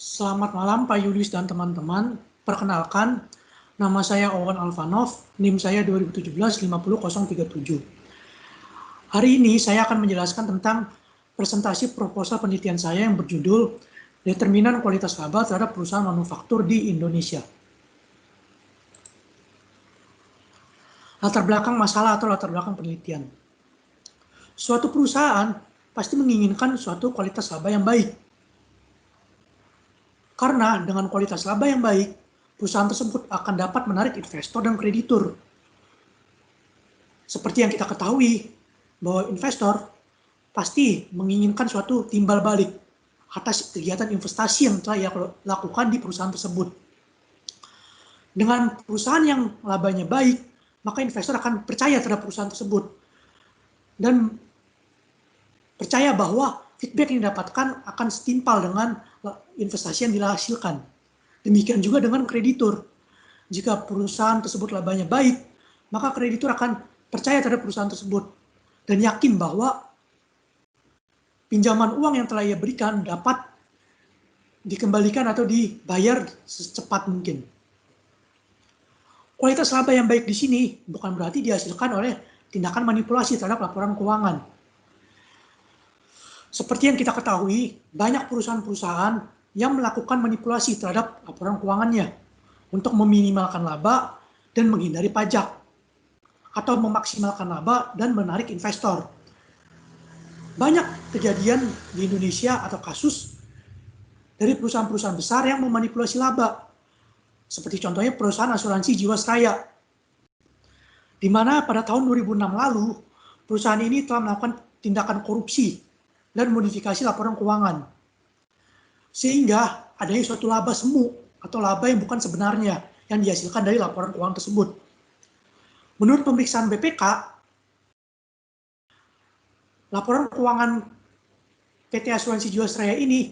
Selamat malam Pak Yulis dan teman-teman. Perkenalkan, nama saya Owen Alvanov, NIM saya 2017-50037. Hari ini saya akan menjelaskan tentang presentasi proposal penelitian saya yang berjudul Determinan Kualitas Laba terhadap Perusahaan Manufaktur di Indonesia. Latar belakang masalah atau latar belakang penelitian. Suatu perusahaan pasti menginginkan suatu kualitas laba yang baik. Karena dengan kualitas laba yang baik, perusahaan tersebut akan dapat menarik investor dan kreditur. Seperti yang kita ketahui, bahwa investor pasti menginginkan suatu timbal balik atas kegiatan investasi yang telah ia lakukan di perusahaan tersebut. Dengan perusahaan yang labanya baik, maka investor akan percaya terhadap perusahaan tersebut dan percaya bahwa feedback yang didapatkan akan setimpal dengan investasi yang dihasilkan. Demikian juga dengan kreditur. Jika perusahaan tersebut labanya baik, maka kreditur akan percaya terhadap perusahaan tersebut dan yakin bahwa pinjaman uang yang telah ia berikan dapat dikembalikan atau dibayar secepat mungkin. Kualitas laba yang baik di sini bukan berarti dihasilkan oleh tindakan manipulasi terhadap laporan keuangan. Seperti yang kita ketahui, banyak perusahaan-perusahaan yang melakukan manipulasi terhadap laporan keuangannya untuk meminimalkan laba dan menghindari pajak, atau memaksimalkan laba dan menarik investor. Banyak kejadian di Indonesia atau kasus dari perusahaan-perusahaan besar yang memanipulasi laba, seperti contohnya perusahaan asuransi Jiwasraya, di mana pada tahun 2006 lalu, perusahaan ini telah melakukan tindakan korupsi dan modifikasi laporan keuangan. Sehingga adanya suatu laba semu atau laba yang bukan sebenarnya yang dihasilkan dari laporan keuangan tersebut. Menurut pemeriksaan BPK, laporan keuangan PT Asuransi Jiwasraya ini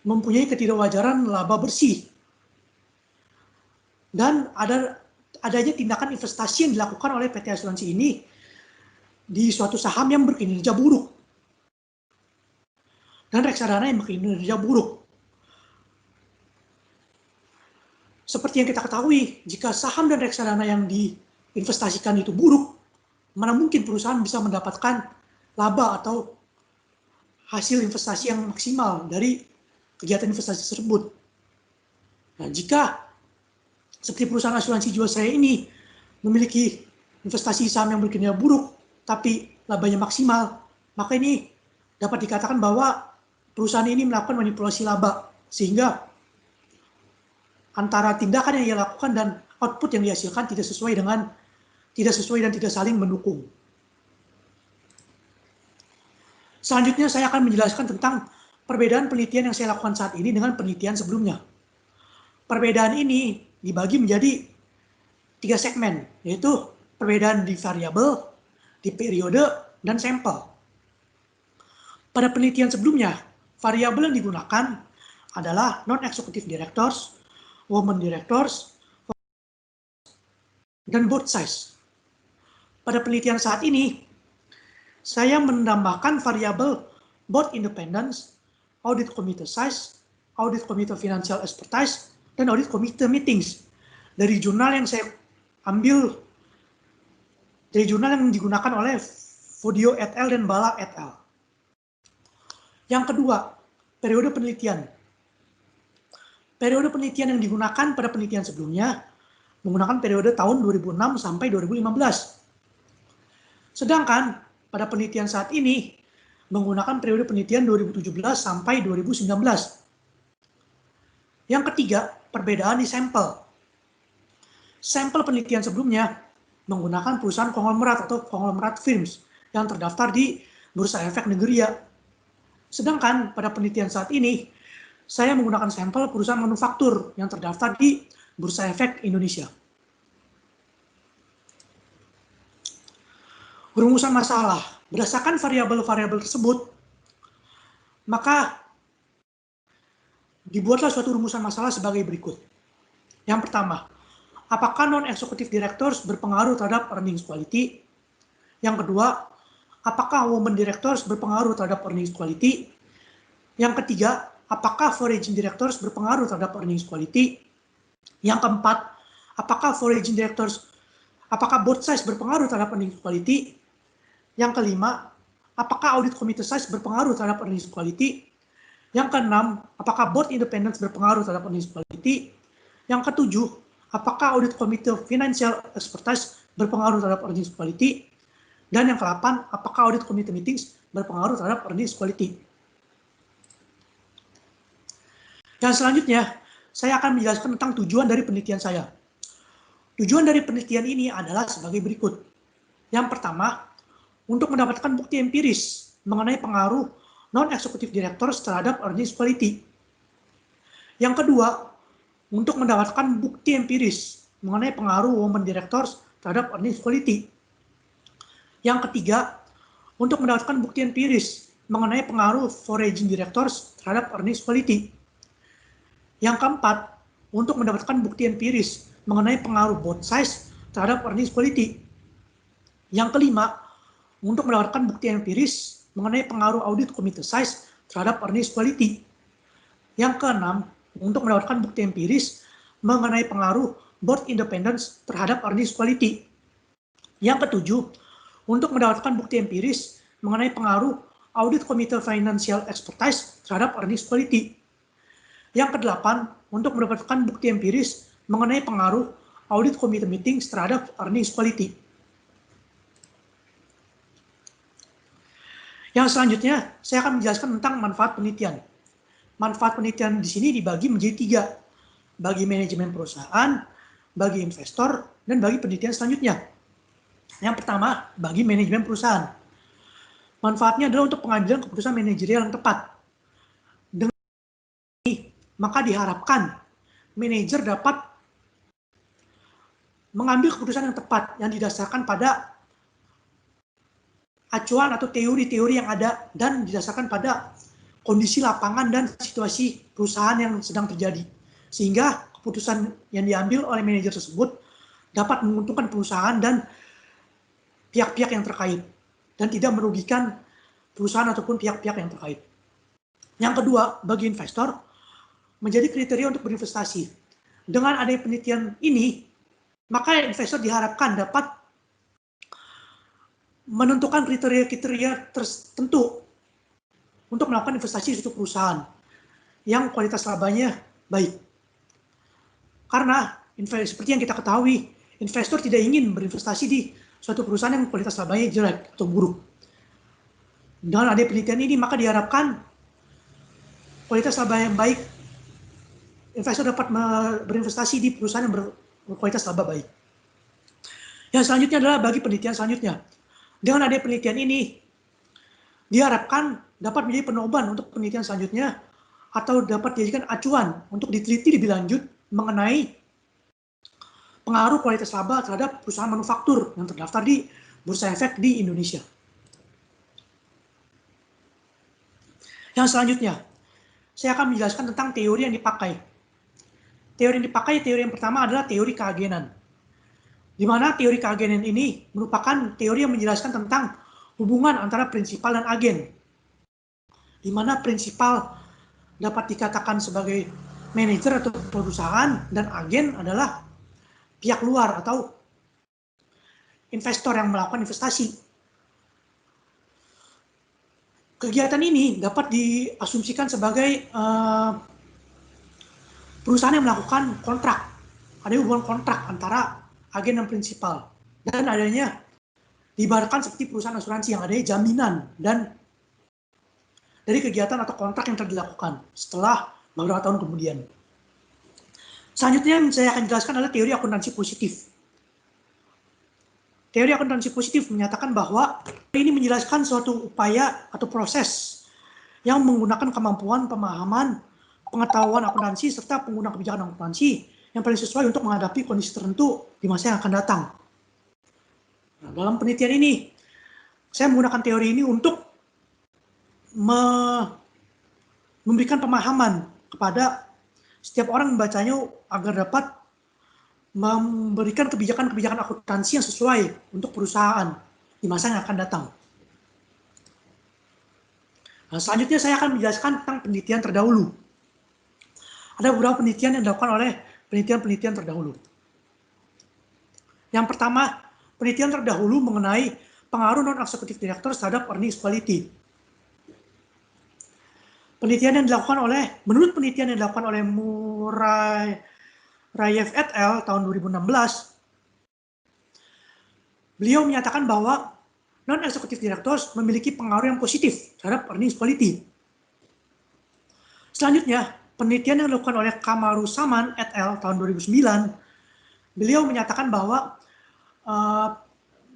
mempunyai ketidakwajaran laba bersih. Dan adanya tindakan investasi yang dilakukan oleh PT Asuransi ini di suatu saham yang berkinerja buruk dan reksadana yang berkinerja buruk. Seperti yang kita ketahui, jika saham dan reksadana yang diinvestasikan itu buruk, mana mungkin perusahaan bisa mendapatkan laba atau hasil investasi yang maksimal dari kegiatan investasi tersebut. Nah, jika seperti perusahaan asuransi Jiwasraya ini memiliki investasi saham yang berkinerja buruk, tapi labanya maksimal, maka ini dapat dikatakan bahwa perusahaan ini melakukan manipulasi laba, sehingga antara tindakan yang ia lakukan dan output yang dihasilkan tidak sesuai dan tidak saling mendukung. Selanjutnya saya akan menjelaskan tentang perbedaan penelitian yang saya lakukan saat ini dengan penelitian sebelumnya. Perbedaan ini dibagi menjadi 3 segmen, yaitu perbedaan di variabel, di periode, dan sampel. Pada penelitian sebelumnya, variabel yang digunakan adalah non-executive directors, women directors, dan board size. Pada penelitian saat ini, saya menambahkan variabel board independence, audit committee size, audit committee financial expertise, dan audit committee meetings dari jurnal yang saya ambil, dari jurnal yang digunakan oleh Fodio et al. Dan Bala et al. Yang kedua, periode penelitian. Periode penelitian yang digunakan pada penelitian sebelumnya menggunakan periode tahun 2006 sampai 2015. Sedangkan pada penelitian saat ini menggunakan periode penelitian 2017 sampai 2019. Yang ketiga, perbedaan di sampel. Sampel penelitian sebelumnya menggunakan perusahaan konglomerat atau konglomerat firms yang terdaftar di Bursa Efek Negeriya. Sedangkan pada penelitian saat ini, saya menggunakan sampel perusahaan manufaktur yang terdaftar di Bursa Efek Indonesia. Rumusan masalah. Berdasarkan variabel-variabel tersebut, maka dibuatlah suatu rumusan masalah sebagai berikut. Yang pertama, apakah non-executive directors berpengaruh terhadap earnings quality? Yang kedua, apakah women directors berpengaruh terhadap earnings quality? Yang ketiga, apakah foraging directors berpengaruh terhadap earnings quality? Yang keempat, apakah foraging directors, apakah board size berpengaruh terhadap earnings quality? Yang kelima, apakah audit committee size berpengaruh terhadap earnings quality? Yang keenam, apakah board independence berpengaruh terhadap earnings quality? Yang ketujuh, apakah audit committee financial expertise berpengaruh terhadap earnings quality? Dan yang ke-8, apakah audit committee meetings berpengaruh terhadap earnings quality? Yang selanjutnya, saya akan menjelaskan tentang tujuan dari penelitian saya. Tujuan dari penelitian ini adalah sebagai berikut. Yang pertama, untuk mendapatkan bukti empiris mengenai pengaruh non-executive directors terhadap earnings quality. Yang kedua, untuk mendapatkan bukti empiris mengenai pengaruh women directors terhadap earnings quality. Yang ketiga, untuk mendapatkan bukti empiris mengenai pengaruh foraging directors terhadap earnings quality. Yang keempat, untuk mendapatkan bukti empiris mengenai pengaruh board size terhadap earnings quality. Yang kelima, untuk mendapatkan bukti empiris mengenai pengaruh audit committee size terhadap earnings quality. Yang keenam, untuk mendapatkan bukti empiris mengenai pengaruh board independence terhadap earnings quality. Yang ketujuh, untuk mendapatkan bukti empiris mengenai pengaruh audit committee financial expertise terhadap earnings quality. Yang kedelapan, untuk mendapatkan bukti empiris mengenai pengaruh audit committee meetings terhadap earnings quality. Yang selanjutnya, saya akan menjelaskan tentang manfaat penelitian. Manfaat penelitian di sini dibagi menjadi 3, bagi manajemen perusahaan, bagi investor, dan bagi penelitian selanjutnya. Yang pertama, bagi manajemen perusahaan. Manfaatnya adalah untuk pengambilan keputusan manajerial yang tepat. Dengan ini, maka diharapkan manajer dapat mengambil keputusan yang tepat yang didasarkan pada acuan atau teori-teori yang ada dan didasarkan pada kondisi lapangan dan situasi perusahaan yang sedang terjadi. Sehingga keputusan yang diambil oleh manajer tersebut dapat menguntungkan perusahaan dan pihak-pihak yang terkait dan tidak merugikan perusahaan ataupun pihak-pihak yang terkait. Yang kedua, bagi investor, menjadi kriteria untuk berinvestasi. Dengan adanya penelitian ini, maka investor diharapkan dapat menentukan kriteria-kriteria tertentu untuk melakukan investasi di suatu perusahaan yang kualitas labanya baik. Karena seperti yang kita ketahui, investor tidak ingin berinvestasi di suatu perusahaan yang kualitas labanya jelek atau buruk. Dengan adanya penelitian ini, maka diharapkan kualitas laba yang baik, investor dapat berinvestasi di perusahaan yang berkualitas laba baik. Yang selanjutnya adalah bagi penelitian selanjutnya. Dengan adanya penelitian ini, diharapkan dapat menjadi penoban untuk penelitian selanjutnya atau dapat dijadikan acuan untuk diteliti lebih lanjut mengenai pengaruh kualitas laba terhadap perusahaan manufaktur yang terdaftar di Bursa Efek di Indonesia. Yang selanjutnya, saya akan menjelaskan tentang teori yang dipakai. Teori yang dipakai, teori yang pertama adalah teori keagenan. Di mana teori keagenan ini merupakan teori yang menjelaskan tentang hubungan antara prinsipal dan agen. Di mana prinsipal dapat dikatakan sebagai manajer atau perusahaan dan agen adalah pihak luar atau investor yang melakukan investasi. Kegiatan ini dapat diasumsikan sebagai perusahaan yang melakukan kontrak. Ada hubungan kontrak antara agen dan prinsipal. Dan adanya diibaratkan seperti perusahaan asuransi yang adanya jaminan dan dari kegiatan atau kontrak yang telah dilakukan setelah beberapa tahun kemudian. Selanjutnya yang saya akan jelaskan adalah teori akuntansi positif. Teori akuntansi positif menyatakan bahwa ini menjelaskan suatu upaya atau proses yang menggunakan kemampuan, pemahaman, pengetahuan akuntansi, serta penggunaan kebijakan akuntansi yang paling sesuai untuk menghadapi kondisi tertentu di masa yang akan datang. Nah, dalam penelitian ini, saya menggunakan teori ini untuk memberikan pemahaman kepada setiap orang membacanya agar dapat memberikan kebijakan-kebijakan akuntansi yang sesuai untuk perusahaan di masa yang akan datang. Nah, selanjutnya saya akan menjelaskan tentang penelitian terdahulu. Ada beberapa penelitian yang dilakukan oleh penelitian-penelitian terdahulu. Yang pertama, penelitian terdahulu mengenai pengaruh non-executive directors terhadap earnings quality. Menurut penelitian yang dilakukan oleh Murayev et al. Tahun 2016, beliau menyatakan bahwa non-executive directors memiliki pengaruh yang positif terhadap earnings quality. Selanjutnya, penelitian yang dilakukan oleh Kamaruzaman et al. Tahun 2009, beliau menyatakan bahwa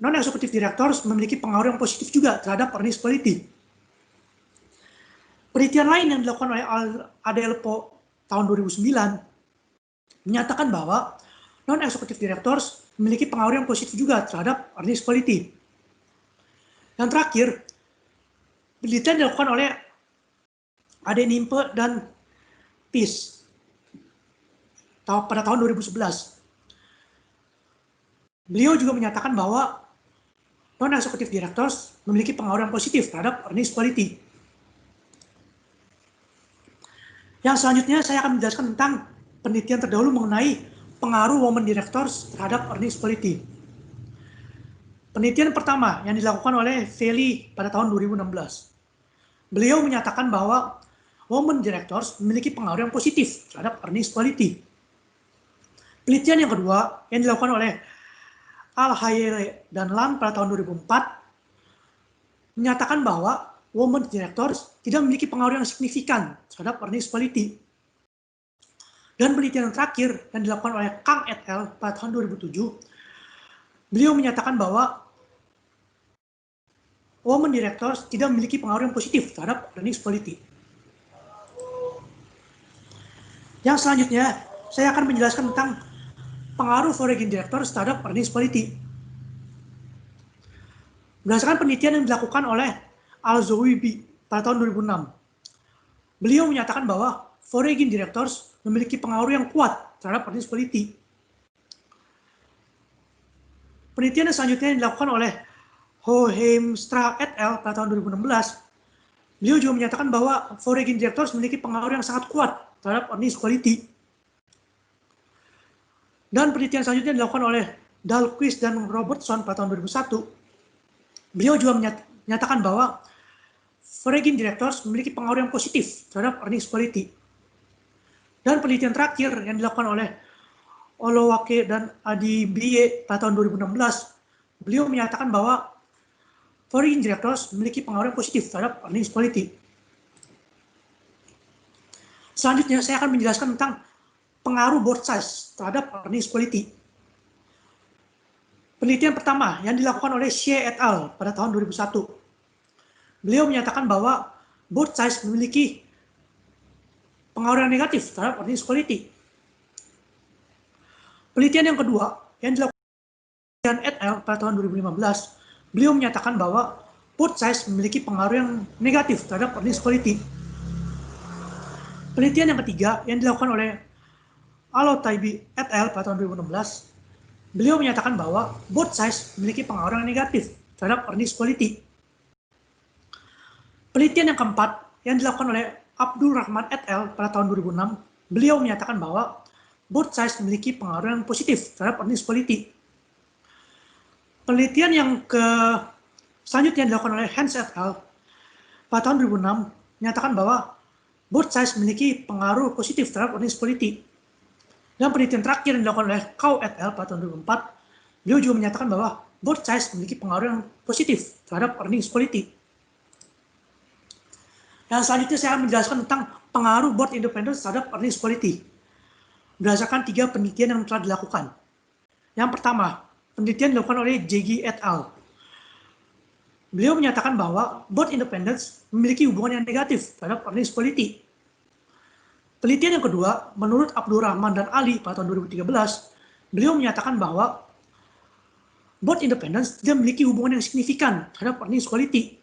non-executive directors memiliki pengaruh yang positif juga terhadap earnings quality. Penelitian lain yang dilakukan oleh Adelpo tahun 2009 menyatakan bahwa non-executive directors memiliki pengaruh yang positif juga terhadap earnings quality. Yang terakhir, penelitian dilakukan oleh Adenimpe dan Peace pada tahun 2011. Beliau juga menyatakan bahwa non-executive directors memiliki pengaruh yang positif terhadap earnings quality. Yang selanjutnya saya akan menjelaskan tentang penelitian terdahulu mengenai pengaruh women directors terhadap earnings quality. Penelitian pertama yang dilakukan oleh Feli pada tahun 2016. Beliau menyatakan bahwa women directors memiliki pengaruh yang positif terhadap earnings quality. Penelitian yang kedua yang dilakukan oleh Al-Hayere dan Lam pada tahun 2004 menyatakan bahwa women directors tidak memiliki pengaruh yang signifikan terhadap earnings quality. Dan penelitian yang terakhir yang dilakukan oleh Kang et al. Pada tahun 2007, beliau menyatakan bahwa women directors tidak memiliki pengaruh yang positif terhadap earnings quality. Yang selanjutnya, saya akan menjelaskan tentang pengaruh foreign directors terhadap earnings quality. Berdasarkan penelitian yang dilakukan oleh Al-Zawibi pada tahun 2006, beliau menyatakan bahwa foreign directors memiliki pengaruh yang kuat terhadap earnings quality. Penelitian yang selanjutnya yang dilakukan oleh Hoheimstra et al. Pada tahun 2016, beliau juga menyatakan bahwa foreign directors memiliki pengaruh yang sangat kuat terhadap earnings quality. Dan penelitian selanjutnya dilakukan oleh Dahlquist dan Robertson pada tahun 2001. Beliau juga menyatakan bahwa foreign directors memiliki pengaruh yang positif terhadap earnings quality. Dan penelitian terakhir yang dilakukan oleh Olowake dan Adibiye pada tahun 2016, beliau menyatakan bahwa foreign directors memiliki pengaruh yang positif terhadap earnings quality. Selanjutnya, saya akan menjelaskan tentang pengaruh board size terhadap earnings quality. Penelitian pertama yang dilakukan oleh Xie et al. Pada tahun 2001. Beliau menyatakan bahwa board size memiliki pengaruh yang negatif terhadap earnings quality. Penelitian yang kedua yang dilakukan oleh et al. Pada tahun 2015, beliau menyatakan bahwa board size memiliki pengaruh yang negatif terhadap earnings quality. Penelitian yang ketiga yang dilakukan oleh Alotaibi et al. Pada tahun 2016, beliau menyatakan bahwa board size memiliki pengaruh yang negatif terhadap earnings quality. Penelitian yang keempat yang dilakukan oleh Abdul Rahman et al. Pada tahun 2006, beliau menyatakan bahwa board size memiliki pengaruh yang positif terhadap earnings quality. Penelitian yang selanjutnya yang dilakukan oleh Hans et al. Pada tahun 2006 menyatakan bahwa board size memiliki pengaruh positif terhadap earnings quality. Dan penelitian terakhir yang dilakukan oleh Kau et al. Pada tahun 2004, beliau juga menyatakan bahwa board size memiliki pengaruh yang positif terhadap earnings quality. Yang selanjutnya saya akan menjelaskan tentang pengaruh board independence terhadap earnings quality. Berdasarkan 3 penelitian yang telah dilakukan. Yang pertama, penelitian dilakukan oleh Jegi et al. Beliau menyatakan bahwa board independence memiliki hubungan yang negatif terhadap earnings quality. Penelitian yang kedua, menurut Abdul Rahman dan Ali pada tahun 2013, beliau menyatakan bahwa board independence tidak memiliki hubungan yang signifikan terhadap earnings quality.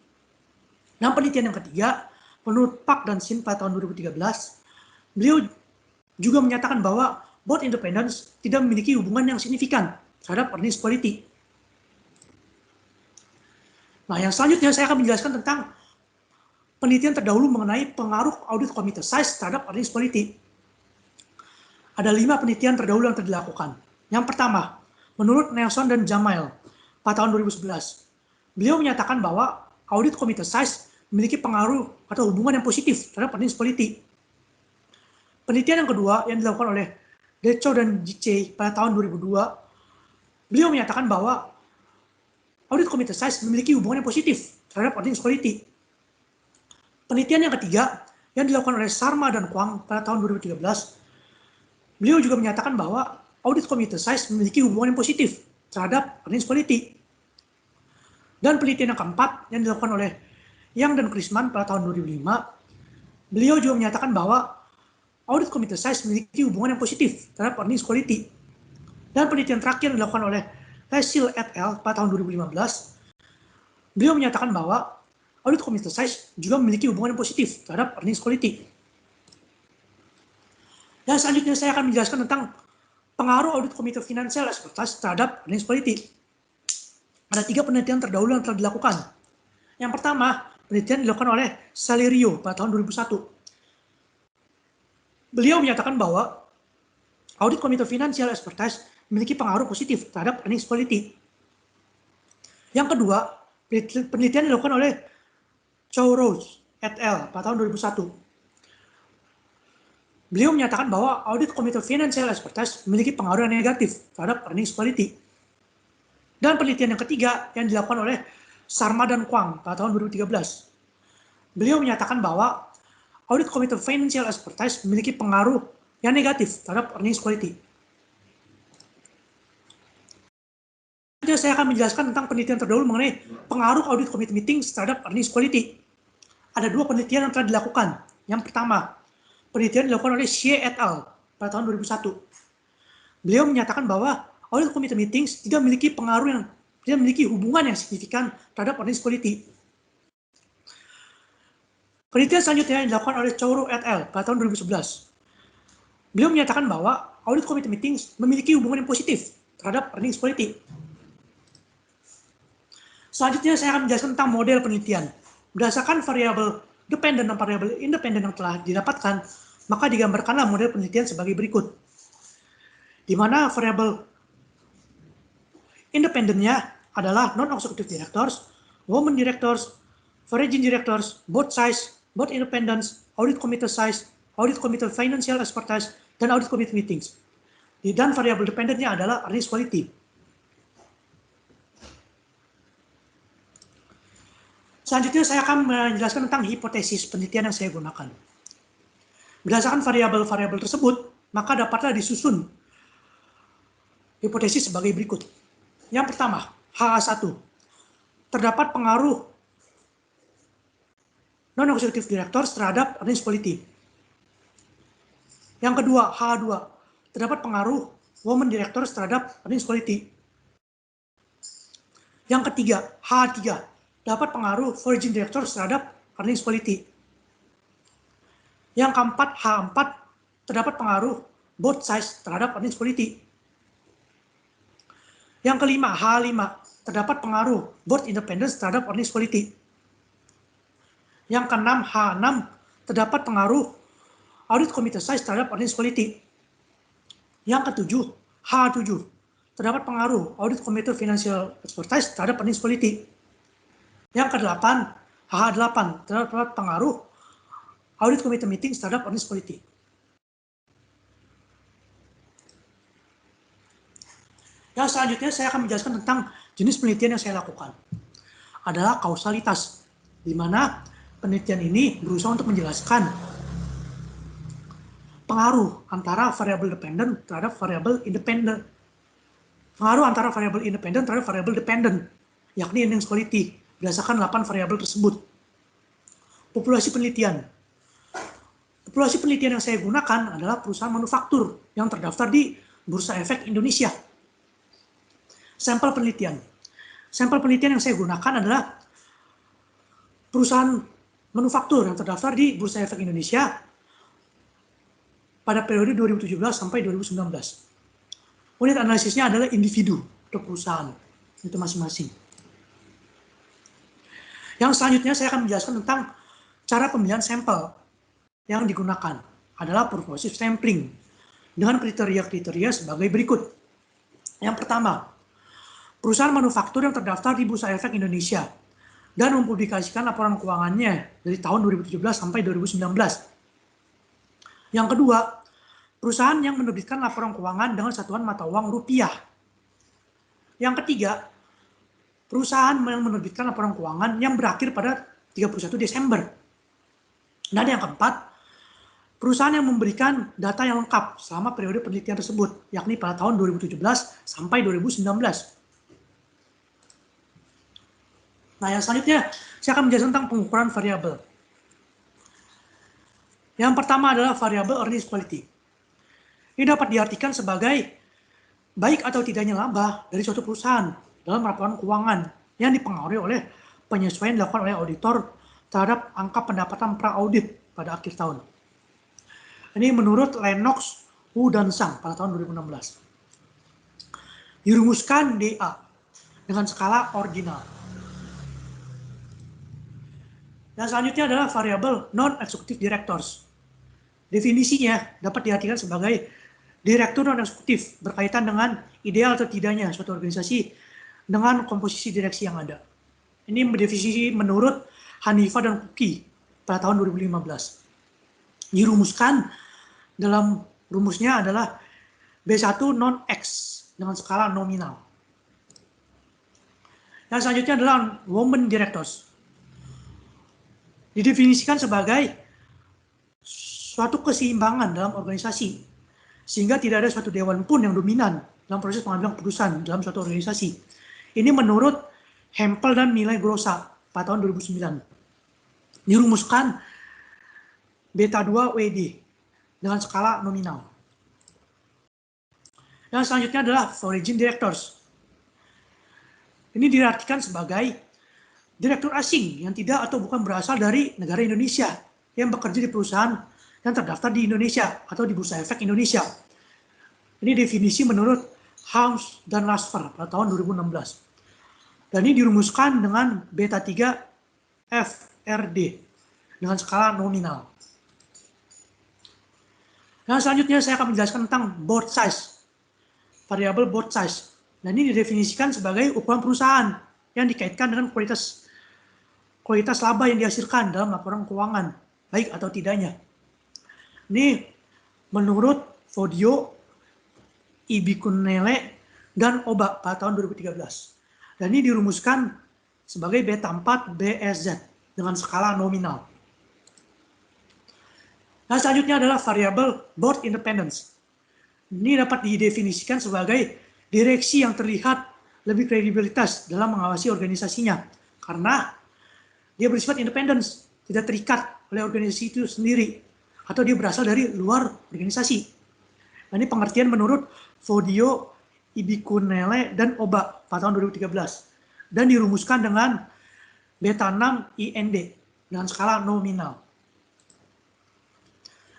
Dan penelitian yang ketiga, menurut Park dan Shin pada tahun 2013, beliau juga menyatakan bahwa board independence tidak memiliki hubungan yang signifikan terhadap earnings quality. Nah, yang selanjutnya saya akan menjelaskan tentang penelitian terdahulu mengenai pengaruh audit committed size terhadap earnings quality. Ada 5 penelitian terdahulu yang telah dilakukan. Yang pertama, menurut Nelson dan Jamail pada tahun 2011, beliau menyatakan bahwa audit committed size memiliki pengaruh atau hubungan yang positif terhadap earnings quality. Penelitian yang kedua yang dilakukan oleh Decho dan Jiche pada tahun 2002, beliau menyatakan bahwa audit committed size memiliki hubungan yang positif terhadap earnings quality. Penelitian yang ketiga yang dilakukan oleh Sharma dan Kwang pada tahun 2013, beliau juga menyatakan bahwa audit committed size memiliki hubungan yang positif terhadap earnings quality. Dan penelitian yang keempat yang dilakukan oleh Yang dan Krisman pada tahun 2005, beliau juga menyatakan bahwa audit committed size memiliki hubungan yang positif terhadap earnings quality. Dan penelitian terakhir yang dilakukan oleh Cecil et al. Pada tahun 2015, beliau menyatakan bahwa audit committed size juga memiliki hubungan yang positif terhadap earnings quality. Dan selanjutnya saya akan menjelaskan tentang pengaruh audit committed financial expertise terhadap earnings quality. Ada 3 penelitian terdahulu yang telah dilakukan. Yang pertama, penelitian dilakukan oleh Salerio pada tahun 2001. Beliau menyatakan bahwa audit committed financial expertise memiliki pengaruh positif terhadap earnings quality. Yang kedua, penelitian dilakukan oleh Chow Rose et al. Pada tahun 2001. Beliau menyatakan bahwa audit committed financial expertise memiliki pengaruh yang negatif terhadap earnings quality. Dan penelitian yang ketiga yang dilakukan oleh Sharma dan Kwang pada tahun 2013. Beliau menyatakan bahwa audit committed financial expertise memiliki pengaruh yang negatif terhadap earnings quality. Selanjutnya saya akan menjelaskan tentang penelitian terdahulu mengenai pengaruh audit committee meetings terhadap earnings quality. Ada 2 penelitian yang telah dilakukan. Yang pertama, penelitian dilakukan oleh Xie et al. Pada tahun 2001. Beliau menyatakan bahwa audit committee meetings tidak memiliki pengaruh yang tidak memiliki hubungan yang signifikan terhadap earnings quality. Penelitian selanjutnya yang dilakukan oleh Chow et al. Pada tahun 2011. Beliau menyatakan bahwa audit committee meetings memiliki hubungan yang positif terhadap earnings quality. Selanjutnya saya akan menjelaskan tentang model penelitian. Berdasarkan variabel dependent dan variabel independent yang telah didapatkan, maka digambarkanlah model penelitian sebagai berikut. Di mana variabel independennya adalah non-executive directors, women directors, foreign directors, board size, board independence, audit committee size, audit committee financial expertise, dan audit committee meetings. Dan variabel dependentnya adalah earnings quality. Selanjutnya saya akan menjelaskan tentang hipotesis penelitian yang saya gunakan. Berdasarkan variabel-variabel tersebut, maka dapatlah disusun hipotesis sebagai berikut. Yang pertama, HA1. Terdapat pengaruh non-executive directors terhadap earnings quality. Yang kedua, HA2. Terdapat pengaruh women directors terhadap earnings quality. Yang ketiga, HA3. Dapat pengaruh foreign directors terhadap earnings quality. Yang keempat, H4, terdapat pengaruh board size terhadap earnings quality. Yang kelima, H5, terdapat pengaruh board independence terhadap earnings quality. Yang keenam, H6, terdapat pengaruh audit committee size terhadap earnings quality. Yang ketujuh, H7, terdapat pengaruh audit committee financial expertise terhadap earnings quality. Yang kedelapan, H8, terdapat pengaruh audit committee meetings terhadap earnings quality. Yang selanjutnya saya akan menjelaskan tentang jenis penelitian yang saya lakukan. Adalah kausalitas, di mana penelitian ini berusaha untuk menjelaskan pengaruh antara variabel dependent terhadap variabel independent. Pengaruh antara variabel independent terhadap variabel dependent, yakni earnings quality, berdasarkan 8 variabel tersebut. Populasi penelitian. Populasi penelitian yang saya gunakan adalah perusahaan manufaktur yang terdaftar di Bursa Efek Indonesia. Sampel penelitian. Sampel penelitian yang saya gunakan adalah perusahaan manufaktur yang terdaftar di Bursa Efek Indonesia pada periode 2017 sampai 2019. Unit analisisnya adalah individu atau perusahaan, itu masing-masing. Yang selanjutnya saya akan menjelaskan tentang Cara pemilihan sampel yang digunakan adalah purposive sampling dengan kriteria-kriteria sebagai berikut. Yang pertama, perusahaan manufaktur yang terdaftar di Bursa Efek Indonesia dan mempublikasikan laporan keuangannya dari tahun 2017 sampai 2019. Yang kedua, perusahaan yang menerbitkan laporan keuangan dengan satuan mata uang rupiah. Yang ketiga, perusahaan yang menerbitkan laporan keuangan yang berakhir pada 31 Desember. Dan yang keempat, perusahaan yang memberikan data yang lengkap selama periode penelitian tersebut, yakni pada tahun 2017 sampai 2019. Nah, yang selanjutnya, saya akan menjelaskan tentang pengukuran variabel. Yang pertama adalah variabel earnings quality. Ini dapat diartikan sebagai baik atau tidaknya laba dari suatu perusahaan dalam laporan keuangan yang dipengaruhi oleh penyesuaian dilakukan oleh auditor terhadap angka pendapatan pra-audit pada akhir tahun. Ini menurut Lennox, Wu, dan Sang pada tahun 2016. Dirumuskan DA dengan skala ordinal. Dan selanjutnya adalah variabel non-executive directors. Definisinya dapat diartikan sebagai direktur non-eksekutif berkaitan dengan ideal atau tidaknya suatu organisasi dengan komposisi direksi yang ada. Ini mendefinisi menurut Hanifa dan Kuki pada tahun 2015. Dirumuskan dalam rumusnya adalah B1 non-X dengan skala nominal. Yang selanjutnya adalah women directors. Didefinisikan sebagai suatu keseimbangan dalam organisasi, sehingga tidak ada suatu dewan pun yang dominan dalam proses pengambilan keputusan dalam suatu organisasi. Ini menurut Hempel dan Milay Grossa pada tahun 2009. Dirumuskan beta 2 WD dengan skala nominal. Yang selanjutnya adalah foreign directors. Ini diartikan sebagai direktur asing yang tidak atau bukan berasal dari negara Indonesia yang bekerja di perusahaan yang terdaftar di Indonesia atau di Bursa Efek Indonesia. Ini definisi menurut Harms dan Lasfer pada tahun 2016. Dan ini dirumuskan dengan beta 3 FRD dengan skala nominal. Yang selanjutnya saya akan menjelaskan tentang board size, variabel board size. Dan ini didefinisikan sebagai ukuran perusahaan yang dikaitkan dengan kualitas laba yang dihasilkan dalam laporan keuangan, baik atau tidaknya. Ini menurut Fodio, Ibikunele, dan Oba pada tahun 2013. Dan ini dirumuskan sebagai beta 4 BSZ dengan skala nominal. Nah, selanjutnya adalah variabel board independence. Ini dapat didefinisikan sebagai direksi yang terlihat lebih kredibilitas dalam mengawasi organisasinya, karena dia bersifat independen, tidak terikat oleh organisasi itu sendiri, atau dia berasal dari luar organisasi. Nah, ini pengertian menurut Fodio, Ibikunele, dan Oba pada tahun 2013. Dan dirumuskan dengan beta 6 IND dengan skala nominal.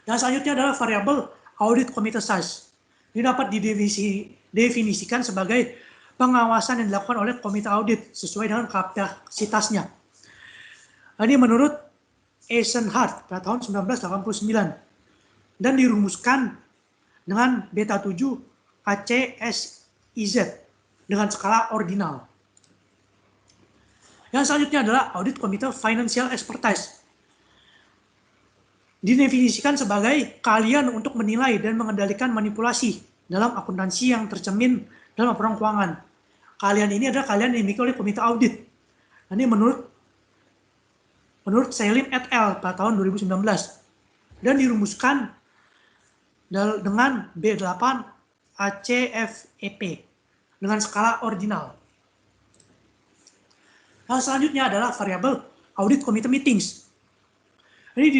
Dan selanjutnya adalah variabel audit committee size. Ini dapat didefinisikan sebagai pengawasan yang dilakukan oleh komite audit sesuai dengan kapasitasnya. Ini menurut Eisenhardt pada tahun 1989 dan dirumuskan dengan beta 7 ACSIZ dengan skala ordinal. Yang selanjutnya adalah audit komite financial expertise. Didefinisikan sebagai keahlian untuk menilai dan mengendalikan manipulasi dalam akuntansi yang tercermin dalam laporan keuangan. Keahlian ini adalah keahlian yang dimiliki oleh komite audit. Ini menurut Selim et al. Pada tahun 2019 dan dirumuskan dengan B8 ACFEP dengan skala ordinal. Yang selanjutnya adalah variabel audit committee meetings. Ini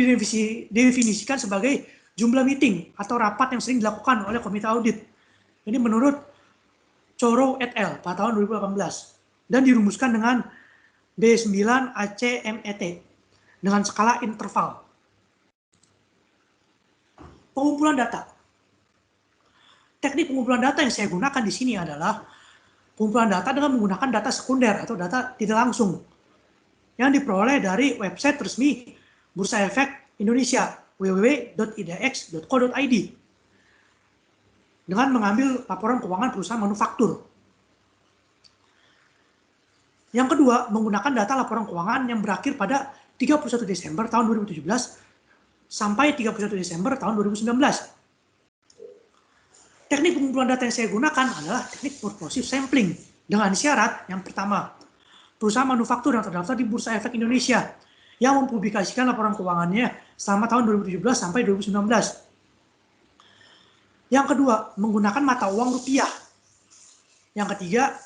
didefinisikan sebagai jumlah meeting atau rapat yang sering dilakukan oleh komite audit. Ini menurut Chorow et al. Pada tahun 2018 dan dirumuskan dengan B9 ACMET dengan skala interval. Pengumpulan data. Teknik pengumpulan data yang saya gunakan di sini adalah pengumpulan data dengan menggunakan data sekunder atau data tidak langsung yang diperoleh dari website resmi Bursa Efek Indonesia, www.idx.co.id, dengan mengambil laporan keuangan perusahaan manufaktur. Yang kedua, menggunakan data laporan keuangan yang berakhir pada 31 Desember tahun 2017 sampai 31 Desember tahun 2019. Teknik pengumpulan data yang saya gunakan adalah teknik purposive sampling dengan syarat yang pertama, perusahaan manufaktur yang terdaftar di Bursa Efek Indonesia yang mempublikasikan laporan keuangannya selama tahun 2017 sampai 2019. Yang kedua, menggunakan mata uang rupiah. Yang ketiga,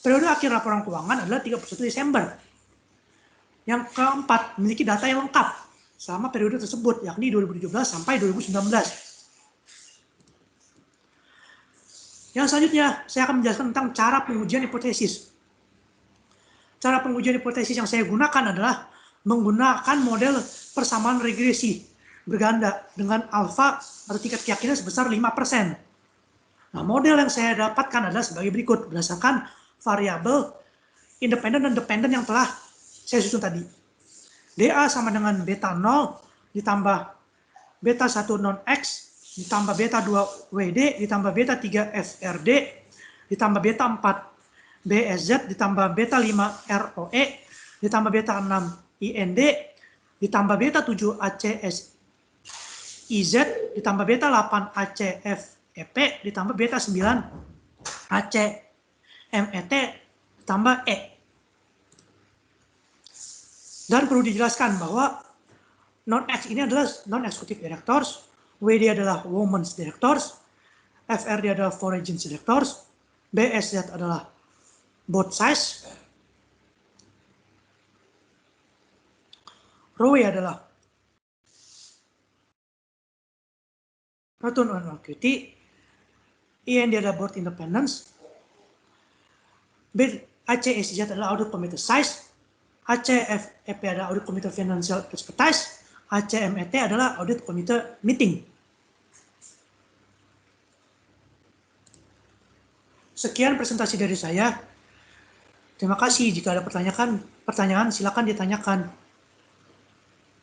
periode akhir laporan keuangan adalah 31 Desember. Yang keempat, memiliki data yang lengkap selama periode tersebut, yakni 2017 sampai 2019. Yang selanjutnya, saya akan menjelaskan tentang cara pengujian hipotesis. Cara pengujian hipotesis yang saya gunakan adalah menggunakan model persamaan regresi berganda dengan alfa atau tingkat keyakinan sebesar 5%. Nah, model yang saya dapatkan adalah sebagai berikut, berdasarkan variabel independen dan dependen yang telah saya susun tadi. DA sama dengan beta 0 ditambah beta 1 non-X ditambah beta 2 WD ditambah beta 3 FRD ditambah beta 4 BSZ ditambah beta 5 ROE ditambah beta 6 IND ditambah beta 7 ACS IZ ditambah beta 8 ACF EP ditambah beta 9 AC MET ditambah E. Dan perlu dijelaskan bahwa non-X ini adalah non-executive directors, WD adalah women's directors, FRD adalah foreign directors, BSZ adalah both size, ROE adalah return on equity, IND adalah board independence, ACSZ adalah audit committee size, ACFEP adalah audit committee financial expertise, ACMET adalah audit committee meeting. Sekian presentasi dari saya. Terima kasih. Jika ada pertanyaan silakan ditanyakan.